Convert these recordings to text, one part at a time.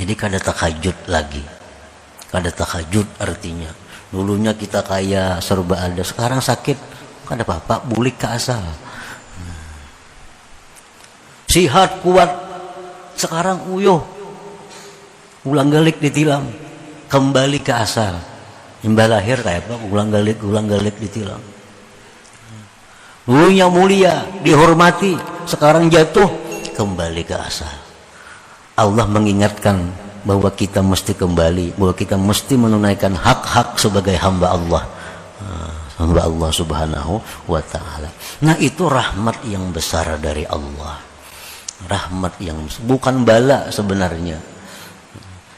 Jadi kada tahajud lagi. Kada tahajud artinya dulunya kita kaya serba ada, sekarang sakit kada apa-apa, bulik ke asal. Sihat kuat, sekarang uyuh ulang galik ditilam, kembali ke asal. Imbal lahir kayak apa, ulang galik ditilam. Dulunya mulia, dihormati, sekarang jatuh, kembali ke asal. Allah mengingatkan bahwa kita mesti kembali, bahwa kita mesti menunaikan hak-hak sebagai hamba Allah, hamba Allah Subhanahu wa ta'ala. Nah, itu rahmat yang besar dari Allah, rahmat yang bukan bala sebenarnya.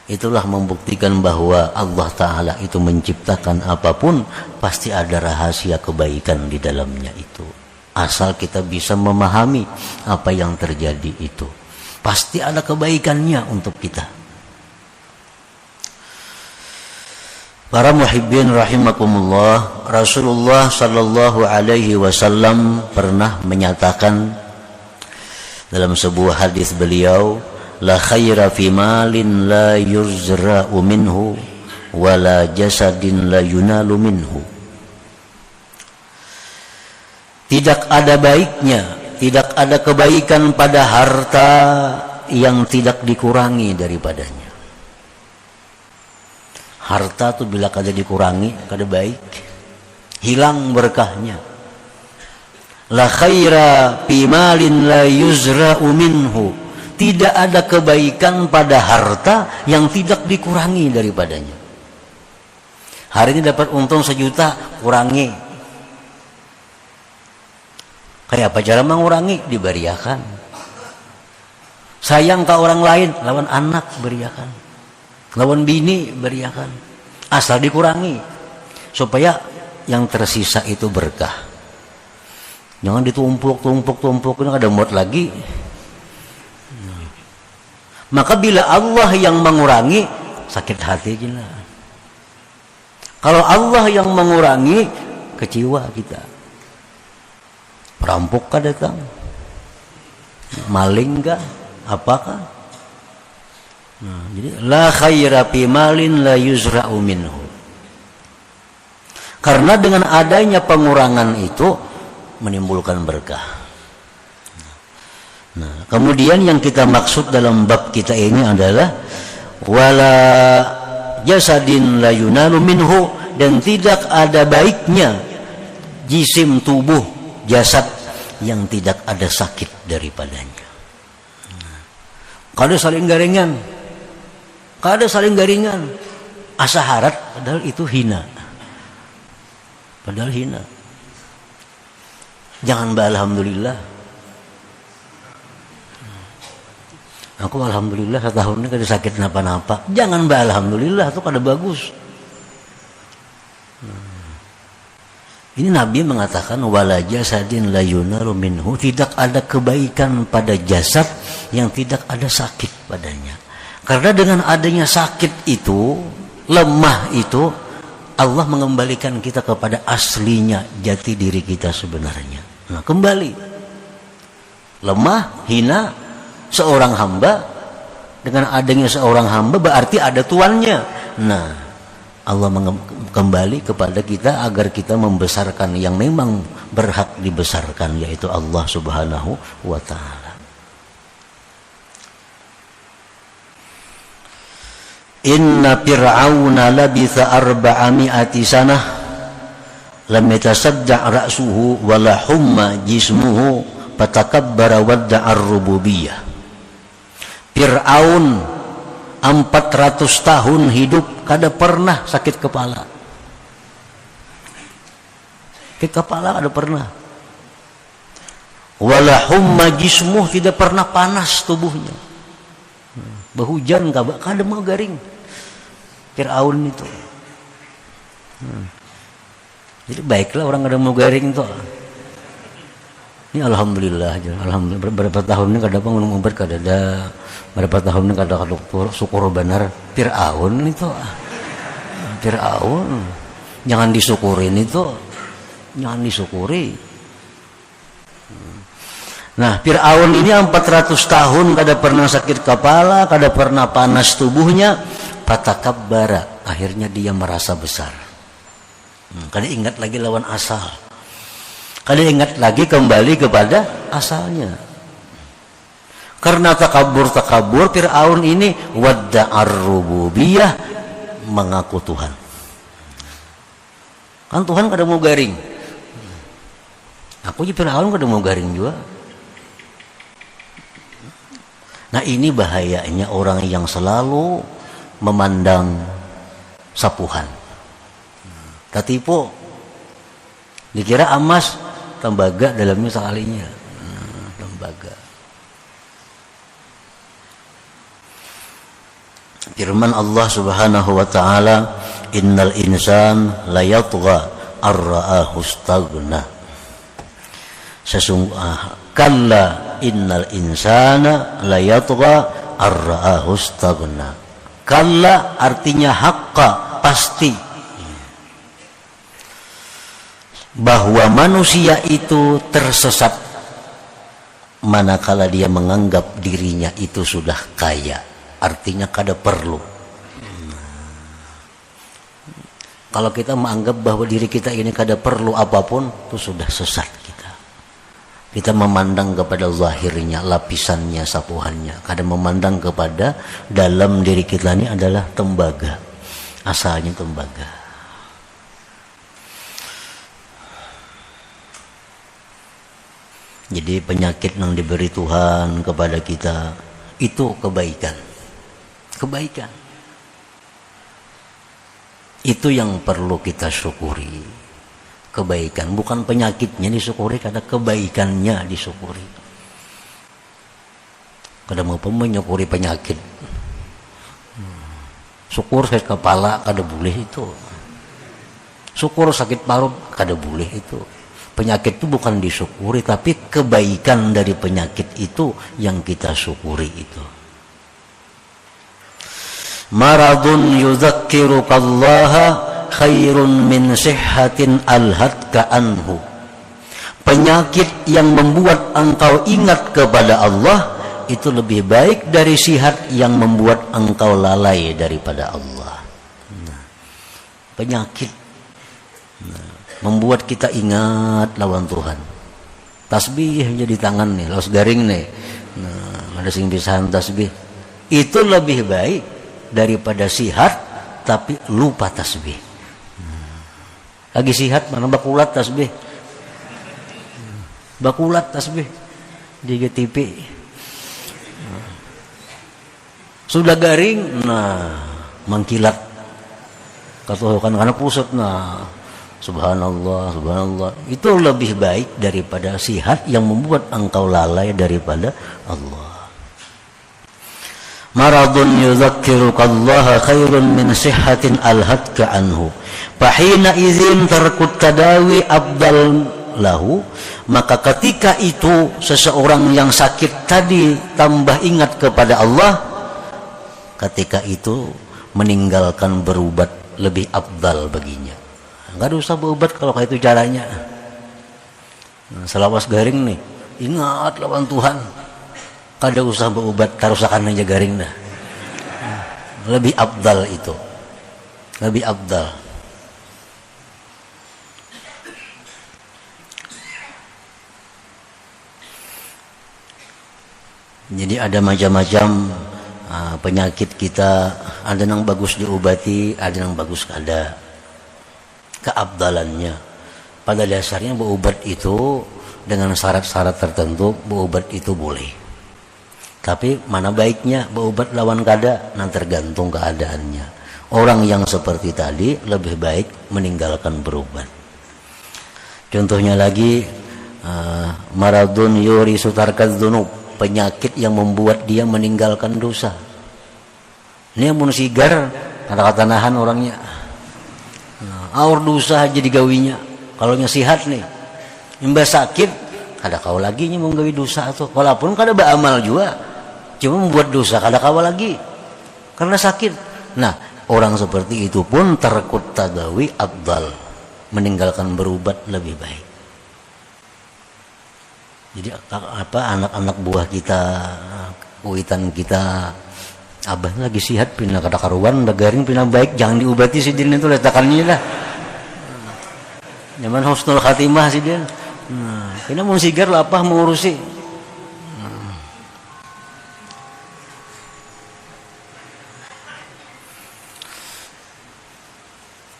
Itulah membuktikan bahwa Allah Ta'ala itu menciptakan apapun pasti ada rahasia kebaikan di dalamnya itu. Asal kita bisa memahami apa yang terjadi itu, pasti ada kebaikannya untuk kita. Para muhibbin rahimakumullah, Rasulullah sallallahu alaihi wasallam pernah menyatakan dalam sebuah hadis beliau, la khaira fi malin la yuzra'u minhu wa la jasadin la yunalu minhu. Tidak ada baiknya, tidak ada kebaikan pada harta yang tidak dikurangi daripadanya. Harta itu bila kada dikurangi, kada baik, hilang berkahnya. La khaira fi malin la yuzra'u minhu. Tidak ada kebaikan pada harta yang tidak dikurangi daripadanya. Hari ini dapat untung 1 juta, kurangi. Kayak apa cara mengurangi? Diberiakan. Sayang ke orang lain, lawan anak beriakan, lawan bini beriakan. Asal dikurangi supaya yang tersisa itu berkah. Jangan ditumpuk, ini ada muat lagi. Maka bila Allah yang mengurangi, sakit hati gila. Kalau Allah yang mengurangi, kecewa kita. Perampok kah datang? Maling kah? Apakah? Nah, jadi la khaira fi malin la yuzra'u minhu. Karena dengan adanya pengurangan itu menimbulkan berkah. Nah, kemudian yang kita maksud dalam bab kita ini adalah wala jasadin la yunalu minhu, dan tidak ada baiknya jisim tubuh jasad yang tidak ada sakit daripadanya. Kada saling garingan, asa harat, padahal itu hina, jangan alhamdulillah. Aku alhamdulillah setahun ini kada sakit napa-napa. Jangan alhamdulillah, itu kada bagus. Ini Nabi mengatakan wala jasadin la yunalu minhu, tidak ada kebaikan pada jasad yang tidak ada sakit padanya. Karena dengan adanya sakit itu, lemah itu, Allah mengembalikan kita kepada aslinya, jati diri kita sebenarnya. Nah, kembali lemah, hina, seorang hamba, dengan adanya seorang hamba berarti ada tuannya. Nah, Allah kembali kepada kita agar kita membesarkan yang memang berhak dibesarkan, yaitu Allah Subhanahu wa ta'ala. Inna fir'auna labitha 400 sanah lam yatasadda' ra'suhu wa la humma jismuhu fatakabbara wadda'ar rububiyah. Fir'aun 400 tahun hidup kada pernah sakit kepala. Sakit kepala kada pernah. Wala humma jismuh, tidak pernah panas tubuhnya. Berhujan kada mau garing. Fir'aun itu. Jadi baiklah orang kada mau garing itu. Ini alhamdulillah aja. Alhamdulillah berapa tahun ini kada bangun umpet kada ada. Berapa tahun ini kada syukur benar. Fir'aun itu. Fir'aun. Jangan disyukurin itu. Jangan disyukuri. Nah, Fir'aun ini 400 tahun kada pernah sakit kepala, kada pernah panas tubuhnya, fatakabbara, akhirnya dia merasa besar. Kada ingat lagi lawan asal. Kada ingat lagi kembali kepada asalnya. Karena takabur Fir'aun ini wadda'ar rububiyah, mengaku Tuhan. Kan Tuhan kada mau garing. Aku juga Fir'aun kada mau garing juga. Nah, ini bahayanya orang yang selalu memandang sapuhan. Katipu, dikira emas, tembaga dalamnya sekalinya. Tembaga. Firman Allah Subhanahu wa taala, innal insan la yatgha ar-ra'ahu istaghna. Sesungguhnya kalla innal insana la yatgha ar-ra'ahu istaghna. Kalla artinya haqqa, pasti, bahwa manusia itu tersesat manakala dia menganggap dirinya itu sudah kaya. Artinya kada perlu. Kalau kita menganggap bahwa diri kita ini kada perlu apapun, itu sudah sesat kita. Kita memandang kepada zahirnya, lapisannya, sapuhannya. Kada memandang kepada dalam diri kita ini adalah tembaga. Asalnya tembaga. Jadi penyakit yang diberi Tuhan kepada kita itu kebaikan. Kebaikan itu yang perlu kita syukuri. Kebaikan, bukan penyakitnya disyukuri, karena kebaikannya disyukuri. Kada mau menyukuri penyakit. Syukur sakit kepala kada boleh itu. Syukur sakit parut kada boleh itu. Penyakit itu bukan disyukuri, tapi kebaikan dari penyakit itu yang kita syukuri itu. Maradun yudzakirukallaha khairun min sihhatin alhatka anhu. Penyakit yang membuat engkau ingat kepada Allah itu lebih baik dari sihat yang membuat engkau lalai daripada Allah. Penyakit membuat kita ingat lawan Tuhan. Tasbih jadi tangan nih, los garing nih. Ada sing pisahan tasbih. Itu lebih baik daripada sihat tapi lupa tasbih. Lagi sihat mana bakulat tasbih. Bakulat tasbih di GTP. Sudah garing, mengkilat. Katuhukan karena pusat, subhanallah, subhanallah. Itu lebih baik daripada sihat yang membuat engkau lalai daripada Allah. Maradun yudzakirukallaha khairun min sihhatin alhatka anhu. Fahina idzin tarkut tadawi abdal lahu. Maka ketika itu seseorang yang sakit tadi tambah ingat kepada Allah, ketika itu meninggalkan berubat lebih abdal baginya. Enggak usah berubat kalau kayak itu caranya. Selawas garing nih, ingat lawan Tuhan. Kada usah berubat, tarusakan aja garing dah. Lebih abdal itu. Lebih abdal. Jadi ada macam-macam penyakit kita, ada yang bagus diobati, ada yang bagus kada. Keabdalannya. Pada dasarnya berobat itu dengan syarat-syarat tertentu, berobat itu boleh. Tapi mana baiknya berobat lawan kada, tergantung keadaannya. Orang yang seperti tadi lebih baik meninggalkan berobat. Contohnya lagi, maradun yuri sutarkad dzunub, penyakit yang membuat dia meninggalkan dosa. Ini yang mun sigar, kata-kata nahan orangnya. Aur dosa aja digawinya. Kalau nya sihat nih, imbas sakit, kada kau lagi nya menggawi dosa atau walaupun kada beramal juga, cuma membuat dosa kada kau lagi karena sakit. Nah, orang seperti itu pun tarkut tadawi abdal, meninggalkan berubat lebih baik. Jadi apa anak-anak buah kita, kuitan kita, abah lagi sihat pindah kada karuan, udah garing pindah baik, jangan diobati si din itu letakannya lah. Zaman husnul khatimah si din. Kena mau sigar lah apa mengurusi.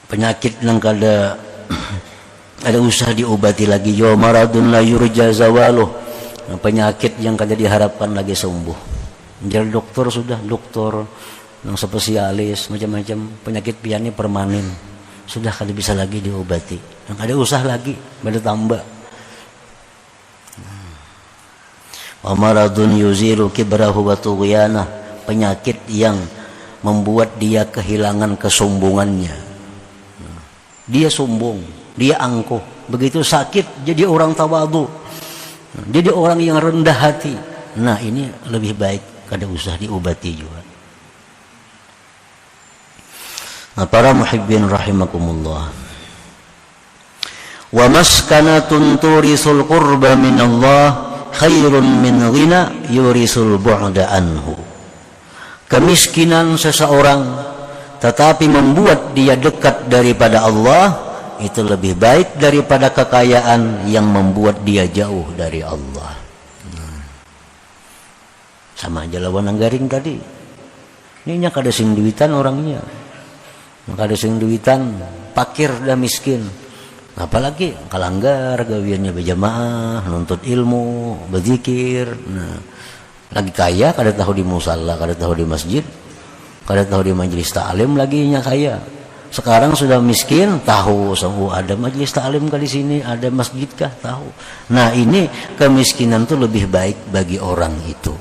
Penyakit yang kada ada usaha diobati lagi, yo maradun la yurja zawaluh, penyakit yang kada diharapkan lagi sembuh. Jadi dokter sudah dokter yang spesialis macam-macam penyakit piannya permanen sudah kada bisa lagi diobati, yang ada usaha lagi ada tambah. Wa maradun yuzilu kibrahu wa tughyana, penyakit yang membuat dia kehilangan kesombongannya. Dia sombong, dia angkuh, begitu sakit jadi orang tawadu, jadi orang yang rendah hati. Nah ini lebih baik kada usah diobati juga. Nah para muhibbin rahimakumullah, wa maskanatun turisul qurba min Allah khairun min ghina yurisul bu'da anhu. Kemiskinan seseorang tetapi membuat dia dekat daripada Allah itu lebih baik daripada kekayaan yang membuat dia jauh dari Allah. Sama aja lawan anggaring tadi. Ini kada sing duitan orangnya, kada sing duitan, pakir dan miskin. Apalagi kalanggar gawiannya berjamaah, nuntut ilmu, berzikir. Nah, lagi kaya kada tahu di musalla, kada tahu di masjid, kada tahu di majelis ta'lim lagi nya kaya. Sekarang sudah miskin, tahu ada majelis ta'lim kah di sini, ada masjid kah, tahu. Nah, ini kemiskinan itu lebih baik bagi orang itu.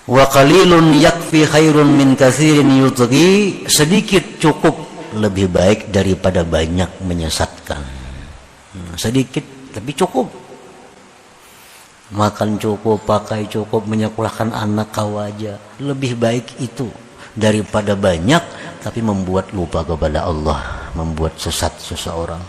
Wa qalilun yakfi khairun min katsirin yutghi, sedikit cukup lebih baik daripada banyak menyesatkan. Sedikit tapi cukup. Makan cukup, pakai cukup, menyekolahkan anak kawaja, lebih baik itu daripada banyak tapi membuat lupa kepada Allah, membuat sesat seseorang.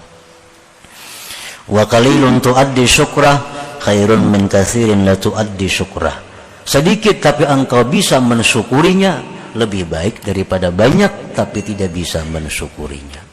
Wa qalilun tuaddi syukrah khairun min katsirin la tuaddi syukrah, sedikit tapi engkau bisa mensyukurinya lebih baik daripada banyak tapi tidak bisa mensyukurinya.